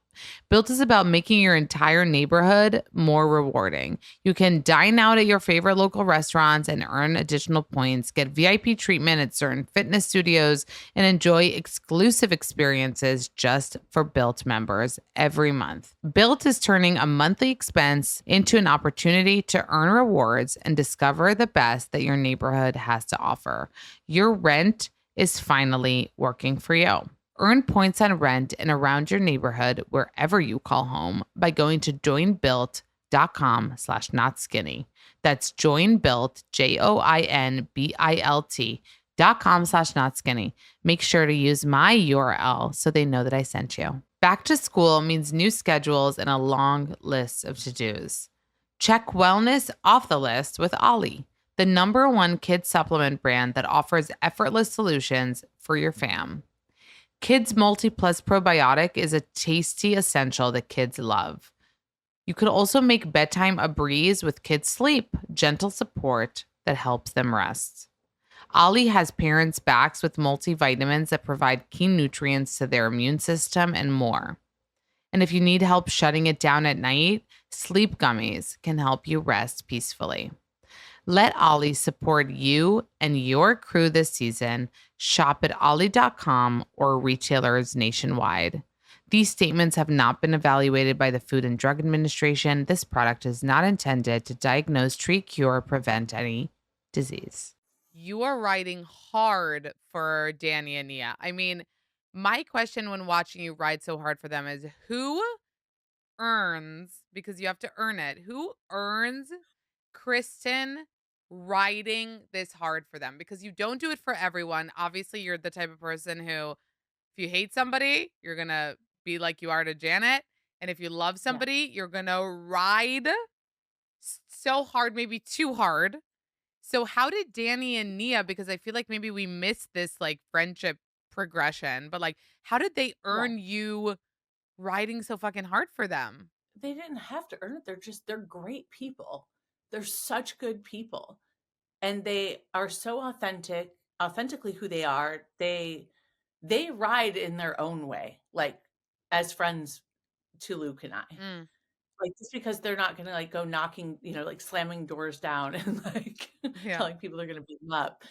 Built is about making your entire neighborhood more rewarding. You can dine out at your favorite local restaurants and earn additional points, get VIP treatment at certain fitness studios, and enjoy exclusive experiences just for Built members every month. Built is turning a monthly expense into an opportunity to earn rewards and discover the best that your neighborhood has to offer. Your rent is finally working for you. Earn points on rent and around your neighborhood wherever you call home by going to joinbuilt.com/notskinny. That's joinbuilt, joinbilt.com/notskinny. Make sure to use my URL so they know that I sent you. Back to school means new schedules and a long list of to-dos. Check wellness off the list with alllll, the #1 kids supplement brand that offers effortless solutions for your fam. Kids Multi Plus Probiotic is a tasty essential that kids love. You could also make bedtime a breeze with kids' sleep, gentle support that helps them rest. Ollie has parents' backs with multivitamins that provide key nutrients to their immune system and more. And if you need help shutting it down at night, sleep gummies can help you rest peacefully. Let Ollie support you and your crew this season. Shop at ollie.com or retailers nationwide. These statements have not been evaluated by the Food and Drug Administration. This product is not intended to diagnose, treat, cure, or prevent any disease. You are riding hard for Danny and Nia. I mean, my question when watching you ride so hard for them is who earns, because you have to earn it, who earns Kristen riding this hard for them? Because you don't do it for everyone. Obviously, you're the type of person who, if you hate somebody, you're going to be like you are to Janet. And if you love Yeah. somebody, you're going to ride so hard, maybe too hard. So, how did Danny and Nia, because I feel like maybe we missed this like friendship progression, but like, how did they Yeah. earn you riding so fucking hard for them? They didn't have to earn it. They're great people. They're such good people. And they are so authentically who they are. They ride in their own way, like as friends to Luke and I. Mm, Like just because they're not gonna like go knocking, like slamming doors down and like yeah. telling people they're gonna beat them up.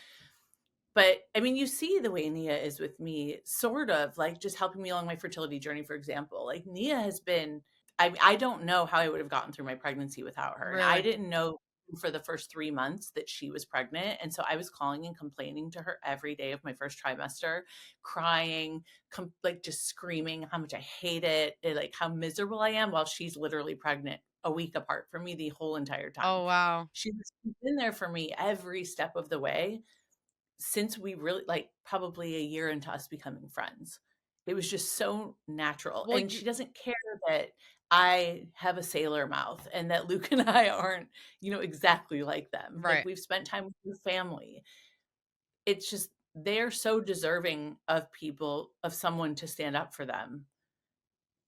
But I mean, you see the way Nia is with me, sort of like just helping me along my fertility journey, for example. Like Nia has been, I don't know how I would have gotten through my pregnancy without her. And I Really? didn't know for the first 3 months that she was pregnant. And so I was calling and complaining to her every day of my first trimester, crying, like just screaming how much I hate it, and like how miserable I am while she's literally pregnant a week apart from me the whole entire time. Oh, wow. She's been there for me every step of the way since we really like probably a year into us becoming friends. It was just so natural. Well, And you she doesn't care that I have a sailor mouth and that Luke and I aren't, exactly like them. Like right. we've spent time with your family. It's just they're so deserving of people, of someone to stand up for them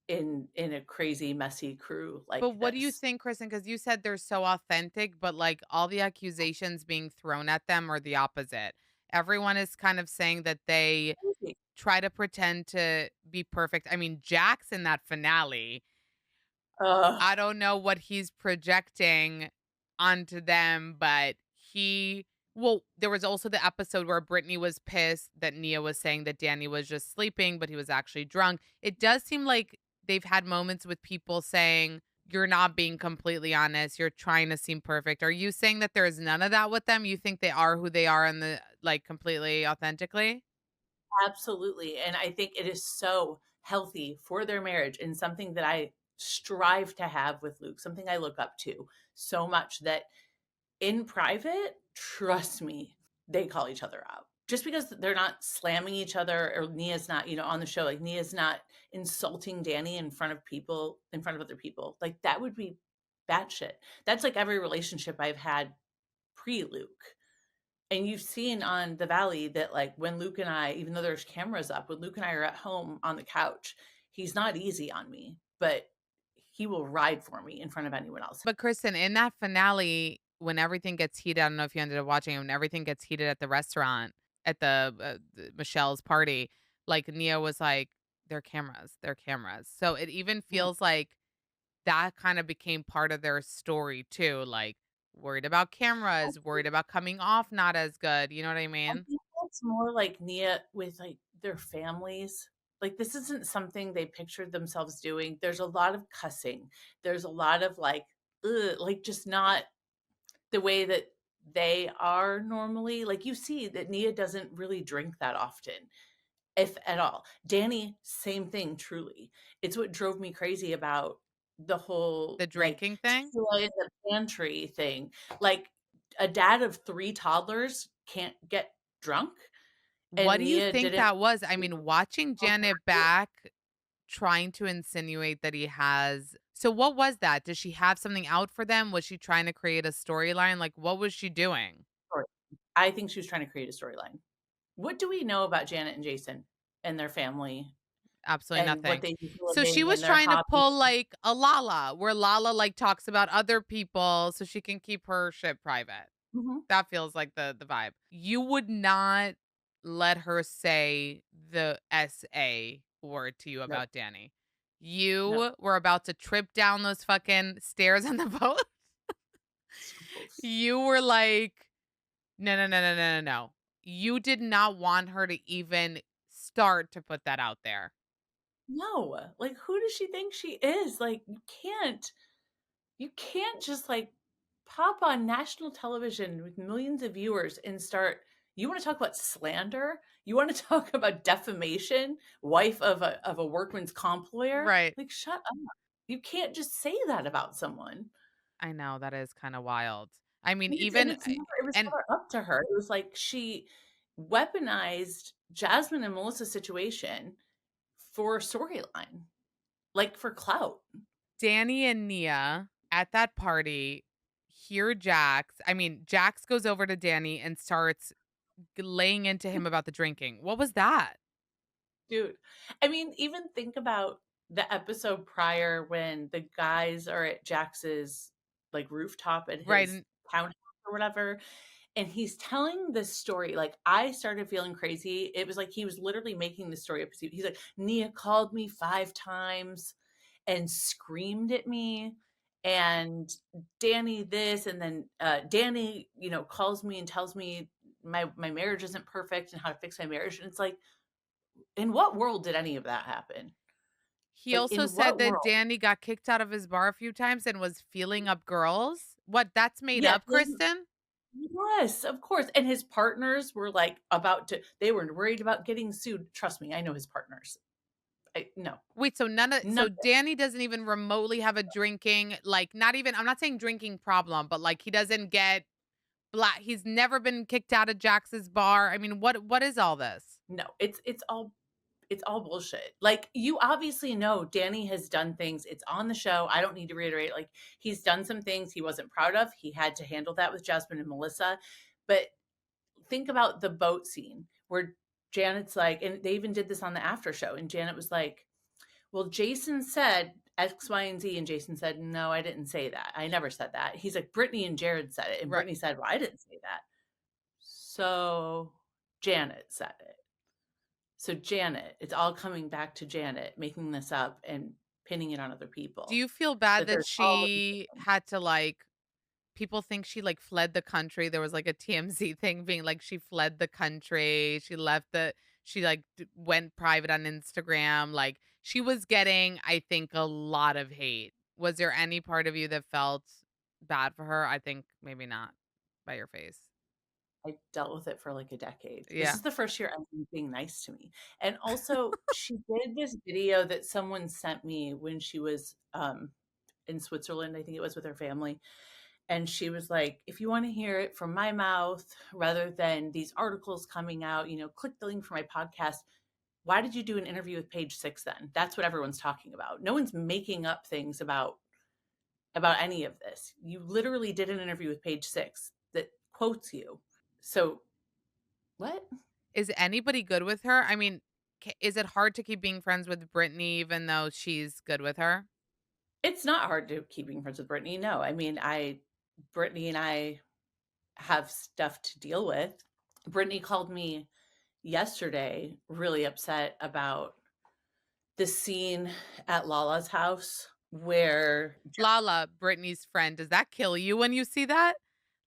in a crazy, messy crew But like what do you this. think, Kristen? Because you said they're so authentic, but like all the accusations being thrown at them are the opposite. Everyone is kind of saying that they Crazy. try to pretend to be perfect. I mean, Jax in that finale, Ugh. I don't know what he's projecting onto them, but there was also the episode where Brittany was pissed that Nia was saying that Danny was just sleeping, but he was actually drunk. It does seem like they've had moments with people saying, you're not being completely honest. You're trying to seem perfect. Are you saying that there is none of that with them? You think they are who they are and the like completely authentically? Absolutely. And I think it is so healthy for their marriage and something that I strive to have with Luke, something I look up to so much that in private, trust me, they call each other out. Just because they're not slamming each other or Nia's not, on the show, like Nia's not insulting Danny in front of people, in front of other people. Like that would be batshit. That's like every relationship I've had pre Luke. And you've seen on the Valley that like when Luke and I, even though there's cameras up, when Luke and I are at home on the couch, he's not easy on me, but he will ride for me in front of anyone else. But Kristen, in that finale, when everything gets heated, I don't know if you ended up watching it, when everything gets heated at the restaurant at Michelle's party, like Nia was like, "They're cameras, they're cameras." So it even Mm. feels like that kind of became part of their story too, like worried about I cameras, think worried about coming off not as good. You know what I I mean? think that's more like Nia with like their families. Like this isn't something they pictured themselves doing. There's a lot of cussing. There's a lot of like, ugh, like just not the way that they are normally. Like you see that Nia doesn't really drink that often, if at all. Danny, same thing, truly. It's what drove me crazy about the whole The like drinking thing. tequila in the pantry thing. Like a dad of three toddlers can't get drunk, What and do you Nia think didn't. that was? I mean, watching Janet back trying to insinuate that he has, so what was that? Does she have something out for them? Was she trying to create a storyline? Like, what was she doing? I think she was trying to create a storyline. What do we know about Janet and Jason? and their family Absolutely and what nothing. they do for a So she living was and their trying to hobbies. pull like a Lala, where Lala like talks about other people so she can keep her shit private. Mhm. That feels like the vibe. You would not let her say the SA word to you Nope, about Danny. nope. You were about to trip down those fucking stairs on the boat. So close. You were like, no, no, no, no, no, no, no. You did not want her to even start to put that out there. No, like, who does she think she is? Like, you can't just, like, pop on national television with millions of viewers and start you wanna talk about slander? You wanna talk about defamation? Wife of a workman's comp lawyer? Right. Like, shut up. You can't just say that about someone. I know that is kind of wild. I mean, And even it was and never up to her. It was like she weaponized Jasmine and Melissa's situation for a storyline, like, for clout. Danny and Nia at that party hear Jax. I mean, Jax goes over to Danny and starts laying into him about the drinking. What was that? Dude, I mean, even think about the episode prior when the guys are at Jax's, like, rooftop at Right. his And townhouse or whatever, and he's telling this story, like, I started feeling crazy. It was like he was literally making the story up. He's like, "Nia called me 5 times and screamed at me, and Danny this, and then, Danny, calls me and tells me my marriage isn't perfect and how to fix my marriage," and it's like, in what world did any of that happen? he Like, also in said what that world? Danny got kicked out of his bar a few times and was feeling up girls. What? That's made Yeah, up, Kristen? yes, of course, and his partners were, like, about to they were worried about getting sued. Trust me, I know his partners. No, Wait, so none so of it. Danny doesn't even remotely have a drinking, like not even, I'm not saying drinking problem, but like he doesn't get black. He's never been kicked out of Jax's bar. I mean, what is all this? No, it's all bullshit. Like, you obviously know Danny has done things. It's on the show. I don't need to reiterate. Like, he's done some things he wasn't proud of. He had to handle that with Jasmine and Melissa. But think about the boat scene where Janet's like, and they even did this on the after show, and Janet was like, "Well, Jason said X, Y, and Z," and Jason said, "No, I didn't say that. I never said that." He's like, "Brittany and Jared said it," and Right. Brittany said, "Well, I didn't say that." So Janet said it. So Janet, it's all coming back to Janet making this up and pinning it on other Do people. you feel bad That that there's all of these she things. had to like people think she like fled the country? There was like a TMZ thing being like she fled the country. She left the she like went private on Instagram. Like she was getting, I think, a lot of hate. Was there any part of you that felt bad for her? I think maybe not by your face. I dealt with it for like a decade. This Yeah. is the first year everyone's being nice to me. And also, she did this video that someone sent me when she was in Switzerland, I think it was, with her family. And she was like, if you want to hear it from my mouth rather than these articles coming out, click the link for my podcast. Why did you do an interview with Page Six then? That's what everyone's talking about. No one's making up things about any of this. You literally did an interview with Page Six that quotes you. So what? Is anybody good with her? I mean, is it hard to keep being friends with Brittany even though she's good with her? It's not hard to keep being friends with Brittany. No, I mean, Brittany and I have stuff to deal with. Brittany called me yesterday, really upset about the scene at Lala's house where, Lala, Brittany's friend, does that kill you when you see that?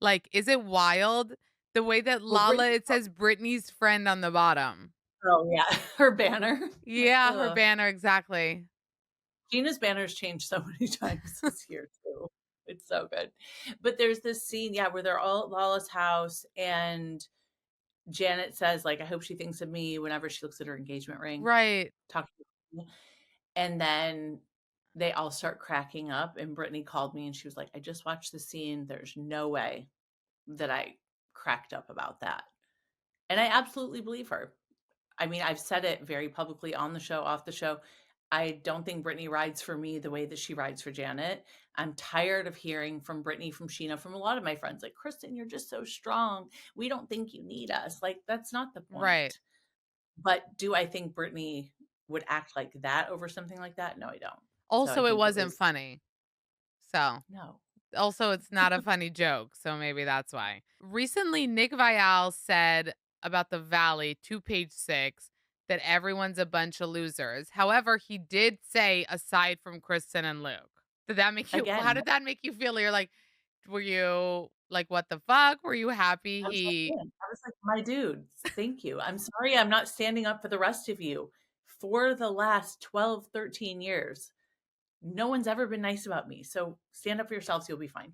Like, is it wild? The way that well, Brittany, Lala, it says Brittany's friend on the bottom. oh yeah, her banner. Like, Yeah, her ugh. banner, exactly. Gina's banner's changed so many times this year too. It's so good. But there's this scene, yeah, where they're all at Lala's house and Janet says, like, I hope she thinks of me whenever she looks at her engagement ring. Right. Talking to me. And then they all start cracking up. And Brittany called me and she was like, I just watched the scene. There's no way that I cracked up about that. And I absolutely believe her. I mean, I've said it very publicly on the show, off the show. I don't think Brittany rides for me the way that she rides for Janet. I'm tired of hearing from Brittany, from Scheana, from a lot of my friends, like, Kristen, you're just so strong. We don't think you need us. Like, that's not the Right. point. But do I think Brittany would act like that over something like that? No, I don't. So I Also, it think it wasn't was funny. So, no. also, it's not a funny joke. So maybe that's why. Recently, Nick Viall said about the Valley to Page Six that everyone's a bunch of losers. However, he did say, aside from Kristen and Luke. Did that make you, how Again, did that make you feel? You're like, were you like, what the fuck? Were you happy I was like, he, "Man," I was like, "My dudes, thank you. I'm sorry I'm not standing up for the rest of you. For the last 12, 13 years, no one's ever been nice about me. So stand up for yourselves, you'll be fine."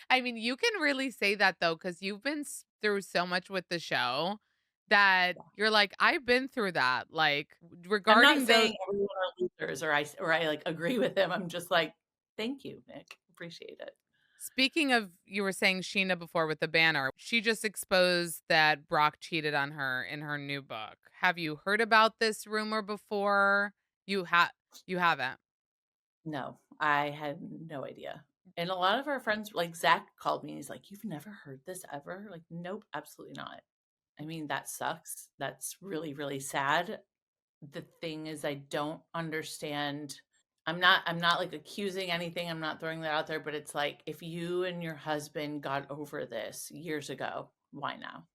I mean, you can really say that though, because you've been through so much with the show that Yeah. you're like, I've been through that. Like, I'm not regarding saying those, everyone are losers or I, like, agree with him. I'm just like, "Thank you, Nick. Appreciate it." speaking of, you were saying Scheana before with the banner, she just exposed that Brock cheated on her in her new book. Have you heard about this rumor before? You haven't. No, I had no idea. And a lot of our friends, like Zach called me and he's like, "You've never heard this ever?" Like, nope, absolutely not. I mean, that sucks. That's really, really sad. The thing is, I don't understand. I'm not like accusing anything. I'm not throwing that out there, but it's like if you and your husband got over this years ago, why now?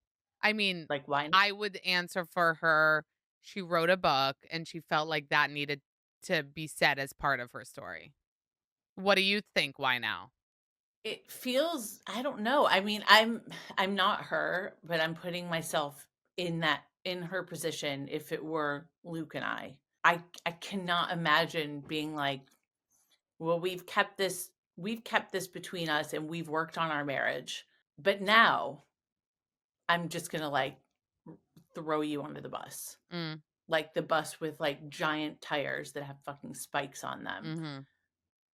I mean, Like, why? I would answer for her. She wrote a book and she felt like that needed to be said as part of her story. What do you think? Why now? It feels, I don't know. I mean, I'm not her, but I'm putting myself in her position if it were Luke and I. I cannot imagine being like, well, we've kept this between us and we've worked on our marriage. But now I'm just going to like throw you under the bus. Mm, Like the bus with like giant tires that have fucking spikes on them mhm.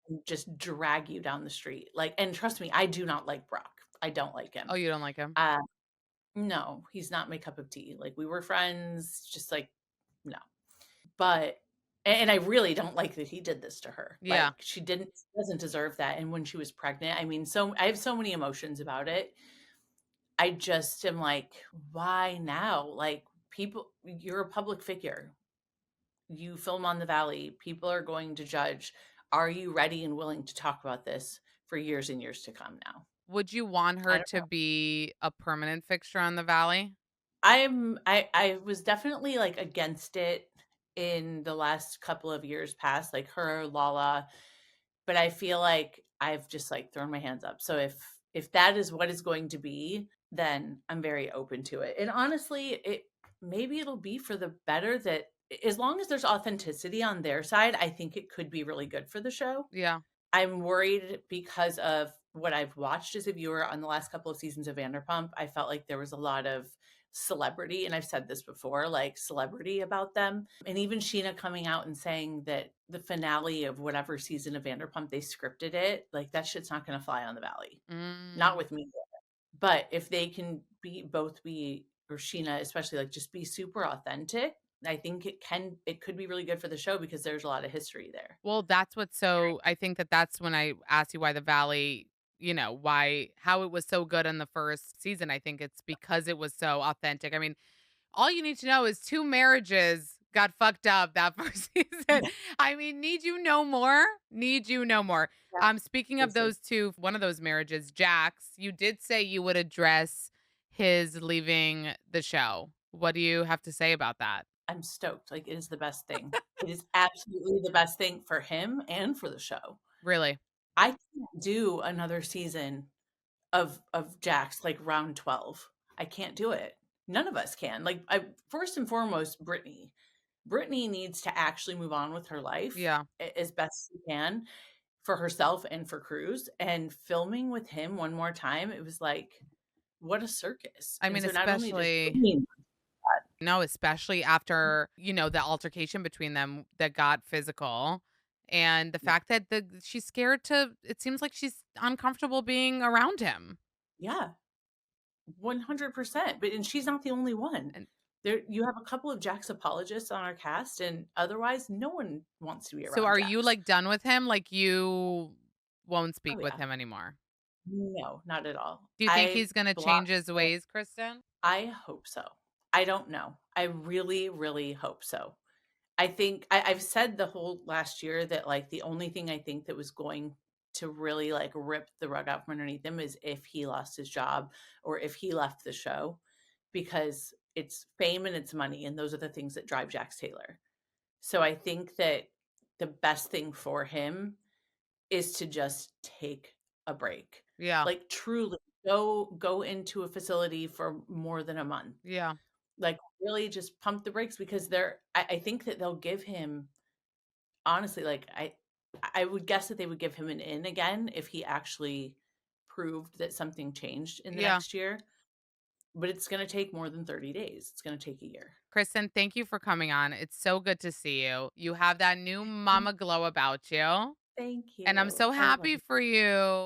and just drag you down the street. Like, and trust me, I do not like Brock. I don't like Oh, him. you don't like him? Uh, no, he's not my cup of tea. Like we were friends, just like no. But and I really don't like that he did this to her. Yeah. Like she doesn't deserve that. And when she was pregnant, I mean, so I have so many emotions about it. I just am like, why now? Like people, you're a public figure. You film on the Valley. People are going to judge. Are you ready and willing to talk about this for years and years to come now? Would you want I her don't to know. be a permanent fixture on the Valley? I was definitely like against it in the last couple of years past, like her, Lala, but I feel like I've just like thrown my hands up. So if that is what is going to be, then I'm very open to it. And honestly, it maybe it'll be for the better that as long as there's authenticity on their side, I think it could be really good for the show. Yeah. I'm worried because of what I've watched as a viewer on the last couple of seasons of Vanderpump. I felt like there was a lot of celebrity, and I've said this before, like celebrity about them. And even Scheana coming out and saying that the finale of whatever season of Vanderpump they scripted it, like that shit's not going to fly on the Valley. Not Mm. with me. But if they can be both be or Scheana especially like just be super authentic, I think it could be really good for the show because there's a lot of history there. Well, that's what's so, I think that that's when I asked you why the Valley, why, how it was so good in the first season. I think it's because it was so authentic. I mean, all you need to know is 2 marriages got fucked up that first season. I mean, need you know more? Need you know more? Yeah, Speaking of seriously. those 2, one of those marriages, Jax, you did say you would address his leaving the show. What do you have to say about that? I'm stoked. Like, it is the best thing. It is absolutely the best thing for him and for the show. Really? I can't do another season of Jax like round 12. I can't do it. None of us can. Like, I first and foremost, Brittany. Brittany needs to actually move on with her life Yeah. as best she can for herself and for Cruz. And filming with him one more time, it was like, what a circus. I And mean, so not only does especially Brittany, no, especially after, the altercation between them that got physical. And the yeah, fact that she's scared to, it seems like she's uncomfortable being around him. yeah, 100%. But and she's not the only one. And There you have a couple of Jack's apologists on our cast, and otherwise no one wants to be so around are you Jax. like done with him? Like you won't Oh speak with yeah. him anymore? No, not at all. Do you think I he's going to change blocked his him. ways, Kristen? I hope so. I don't know. I really, really hope so. I think I've said the whole last year that, like, the only thing I think that was going to really, like, rip the rug out from underneath him is if he lost his job or if he left the show, because it's fame and it's money, and those are the things that drive Jax Taylor. So I think that the best thing for him is to just take a break. Yeah. Like, truly go into a facility for more than a month. Yeah. Like, really just pump the brakes, because I think that they'll give him, honestly, like, I would guess that they would give him an in again if he actually proved that something changed in the Yeah. next year, but it's gonna take more than 30 days. It's gonna take a year. Kristen, thank you for coming on. It's so good to see you. You have that new Thank mama glow about you. thank And I'm you. so I love happy for you.